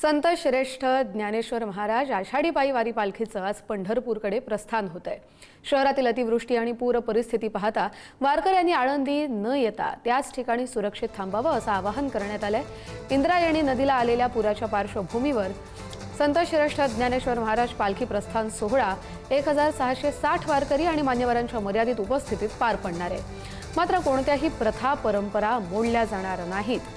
संत श्रेष्ठ ज्ञानेश्वर महाराज आषाढी पायी वारी पालखीचं आज पंढरपूरकडे प्रस्थान होत आहे। शहरातील अतिवृष्टी आणि पूर परिस्थिती पाहता वारकऱ्यांनी आळंदी न येता त्याच ठिकाणी सुरक्षित थांबावं असं आवाहन करण्यात आलंय। इंद्रायणी नदीला आलेल्या पुराच्या पार्श्वभूमीवर संत श्रेष्ठ ज्ञानेश्वर महाराज पालखी प्रस्थान सोहळा 1660 वारकरी आणि मान्यवरांच्या मर्यादित उपस्थितीत पार पडणार आहे। मात्र कोणत्याही प्रथा परंपरा मोडल्या जाणार नाहीत।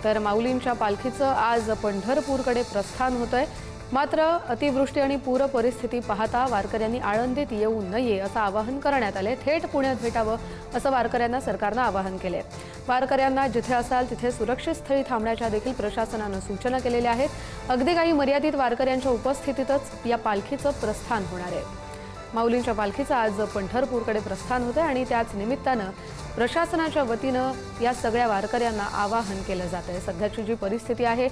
तर माऊलींच्या पालखीचं आज पंढरपूरकडे प्रस्थान होतंय। मात्र अतिवृष्टी आणि पूर परिस्थिती पाहता वारकऱ्यांनी आळंदीत येऊ नये असं आवाहन करण्यात आले। थेट पुण्यात भेटावं असं वारकऱ्यांना सरकारनं आवाहन केलंय। वारकऱ्यांना जिथे असाल तिथे सुरक्षित स्थळी थांबण्याच्या देखील प्रशासनानं सूचना केलेल्या आहेत। अगदी काही मर्यादित वारकऱ्यांच्या उपस्थितीतच या पालखीचं प्रस्थान होणार आहे। माऊलींच्या पालखीचं आज पंढरपूरकडे प्रस्थान होतं आणि त्याच निमित्तानं प्रशासनाच्या वतीनं या सगळ्या वारकऱ्यांना आवाहन केलं जातंय। सध्याची जी परिस्थिती आहे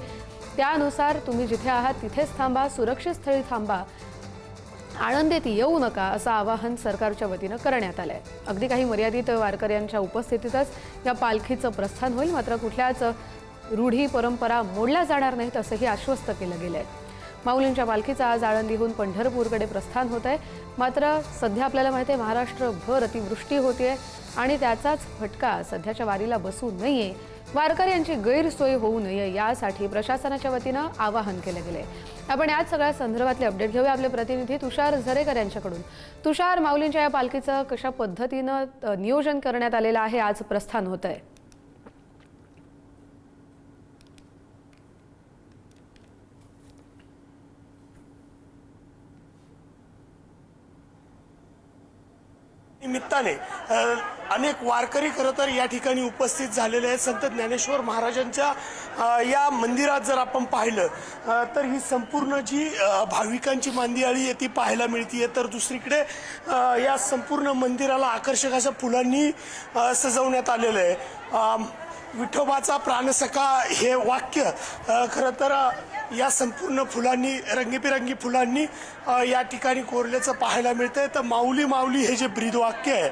त्यानुसार तुम्ही जिथे आहात तिथेच थांबा, सुरक्षित स्थळी थांबा, आळंदीत येऊ नका असं आवाहन सरकारच्या वतीनं करण्यात आलंय। अगदी काही मर्यादित वारकऱ्यांच्या उपस्थितीतच या पालखीचं प्रस्थान होईल। मात्र कुठल्याच रूढी परंपरा मोडल्या जाणार नाहीत असंही आश्वस्त केलं गेलंय। माऊलींच्या पालखीचं आज आळंदीहून पंढरपूरकडे प्रस्थान होत आहे। मात्र सध्या आपल्याला माहिती आहे महाराष्ट्रभर अतिवृष्टी होतीये आणि त्याचाच फटका सध्याच्या वारीला बसू नये, वारकऱ्यांची गैरसोय होऊ नये यासाठी प्रशासनाच्या वतीनं आवाहन केलं गेलंय। आपण याच सगळ्या संदर्भातले अपडेट घेऊया आपले प्रतिनिधी तुषार झरेकर यांच्याकडून। तुषार, माऊलींच्या या पालखीचं कशा पद्धतीनं नियोजन करण्यात आलेलं आहे, आज प्रस्थान होत आहे? निमित्ताने अनेक वारकरी खरं तर या ठिकाणी उपस्थित झालेले आहेत। संत ज्ञानेश्वर महाराजांच्या या मंदिरात जर आपण पाहिलं तर ही संपूर्ण जी भाविकांची मांदियाळी आहे ती पाहायला मिळते। तर दुसरीकडे या संपूर्ण मंदिराला आकर्षक अशा फुलांनी सजवण्यात आलेलं आहे। विठोबाचा प्राणसखा हे वाक्य खरं तर या संपूर्ण फुलांनी, रंगीबिरंगी फुलांनी या ठिकाणी कोरल्याचं पाहायला मिळतंय। तर माऊली माऊली हे जे ब्रीदवाक्य आहे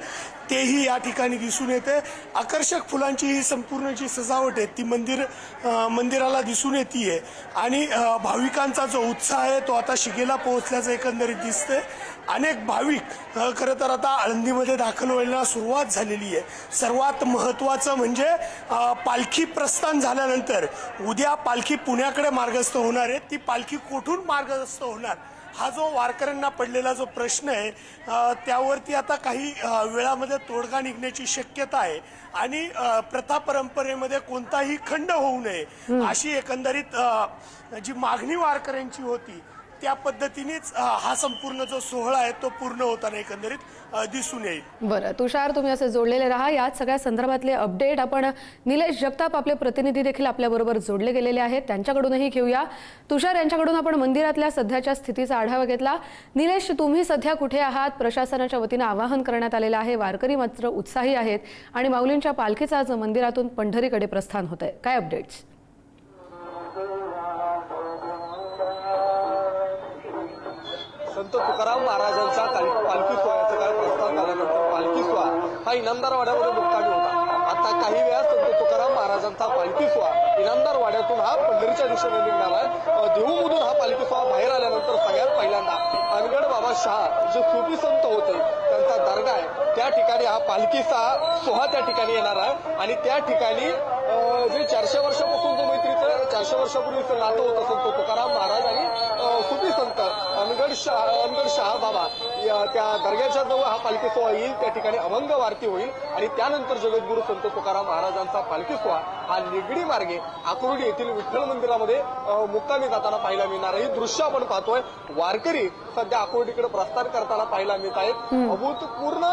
तेही या ठिकाणी दिसून येते। आकर्षक फुलांची ही संपूर्ण जी सजावट आहे ती मंदिराला दिसून येते आणि भाविकांचा जो उत्साह आहे तो आता शिगेला पोहोचल्याचं एकंदरीत दिसतंय। अनेक भाविक खरं तर आता आळंदीमध्ये दाखल व्हायला सुरुवात झालेली आहे। सर्वात महत्त्वाचं म्हणजे पालखी प्रस्थान झाल्यानंतर उद्या पालखी पुण्याकडे मार्गस्थ होणार आहे। ती पालखी कुठून मार्गस्थ होणार हा जो वारकऱ्यांना पडलेला जो प्रश्न आहे त्यावरती आता काही वेळामध्ये तोडगा निघण्याची शक्यता आहे आणि प्रथा परंपरेमध्ये कोणताही खंड होऊ नये अशी एकंदरीत जी मागणी वारकऱ्यांची होती त्या पद्धतीनेच हा संपूर्ण जो सोहळा आहे तो पूर्ण होताना एकंदरीत दिसून येईल। बरं तुषार, तुम्ही असे जोडलेले राहा। याच सगळ्या संदर्भातले अपडेट आपण निलेश जगताप आपले प्रतिनिधी देखील आपल्याबरोबर जोडले गेलेले आहेत, त्यांच्याकडूनही घेऊया। तुषार यांच्याकडून आपण मंदिरातल्या सध्याच्या स्थितीचा आढावा घेतला। निलेश, तुम्ही सध्या कुठे आहात? प्रशासनाच्या वतीनं आवाहन करण्यात आलेलं आहे, वारकरी मात्र उत्साही आहेत आणि माऊलींच्या पालखीचं आज मंदिरातून पंढरीकडे प्रस्थान होत आहे, काय अपडेट्स? संत तुकाराम महाराजांचा पालखी सोहळ्याचा काल प्रस्थान झाल्यानंतर पालखी सोहळा हा इनामदार वाड्यामध्ये मुक्कामी होता। आता काही वेळा संत तुकाराम महाराजांचा पालखी सोहळा इनामदार वाड्यातून हा पंढरीच्या दिशेने निघणार आहे। देहूमधून हा पालखी सोहळा बाहेर आल्यानंतर सगळ्यात पहिल्यांदा अनगड बाबा शाह जे सूफी संत होते त्यांचा दर्गा आहे त्या ठिकाणी हा पालखीचा सोहळा त्या ठिकाणी येणार आहे आणि त्या ठिकाणी जे 400 वर्षापासून जो मैत्रीचं 400 वर्षापूर्वीचं नातं होतं संत तुकाराम महाराज आणि सूफी संत अनगड शाह बाबा त्या दर्ग्याच्या जवळ हा पालखी सोहळा येईल। त्या ठिकाणी अभंग आरती होईल आणि त्यानंतर जगद्गुरू संत तुकाराम महाराजांचा पालखी सोहळा हा निगडी मार्गे आकुर्डी येथील विठ्ठल मंदिरामध्ये मुक्कामी जाताना पाहायला मिळणार आहे। हे दृश्य आपण पाहतोय, वारकरी सध्या आकुर्डीकडे प्रस्थान करताना पाहायला मिळत आहेत। अभूतपूर्ण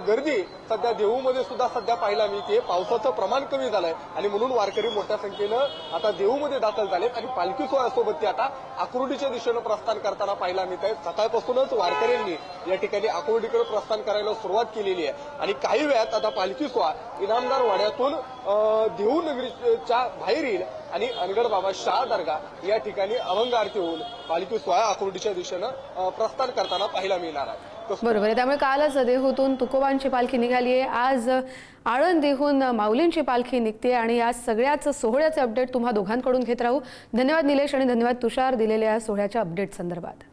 गर्दी सध्या देहूमध्ये सुद्धा सध्या पाहायला मिळते। पावसाचं प्रमाण कमी झालंय आणि म्हणून वारकरी मोठ्या संख्येनं आता देहूमध्ये दाखल झालेत आणि पालखी सोहळ्यासोबत ते आता आकुर्डीच्या दिशेनं प्रस्थान करताना पाहायला मिळत आहेत। सकाळपासूनच वारकऱ्यांनी या ठिकाणी आकुर्डीकडे प्रस्थान करायला सुरुवात केलेली आहे आणि काही वेळात आता पालखी सोहळा इनामदार वाड्यातून देहू नगरीच्या बाहेर येईल आणि अनगड बाबा शाह दर्गा या ठिकाणी अभंग आरती होऊन पालखी सोहळा आकुर्डीच्या दिशेनं प्रस्थान करताना पाहायला मिळणार आहे। बरोबर आहे. त्यामुळे कालच देहूतून तुकोबांची पालखी निघाली आहे, आज आळंदीहून माऊलींची पालखी निघते आणि या सगळ्याच सोहळ्याचे अपडेट तुम्हा दोघांकडून घेत राहू. धन्यवाद निलेश आणि धन्यवाद तुषार दिलेल्या या सोहळ्याच्या अपडेट संदर्भात.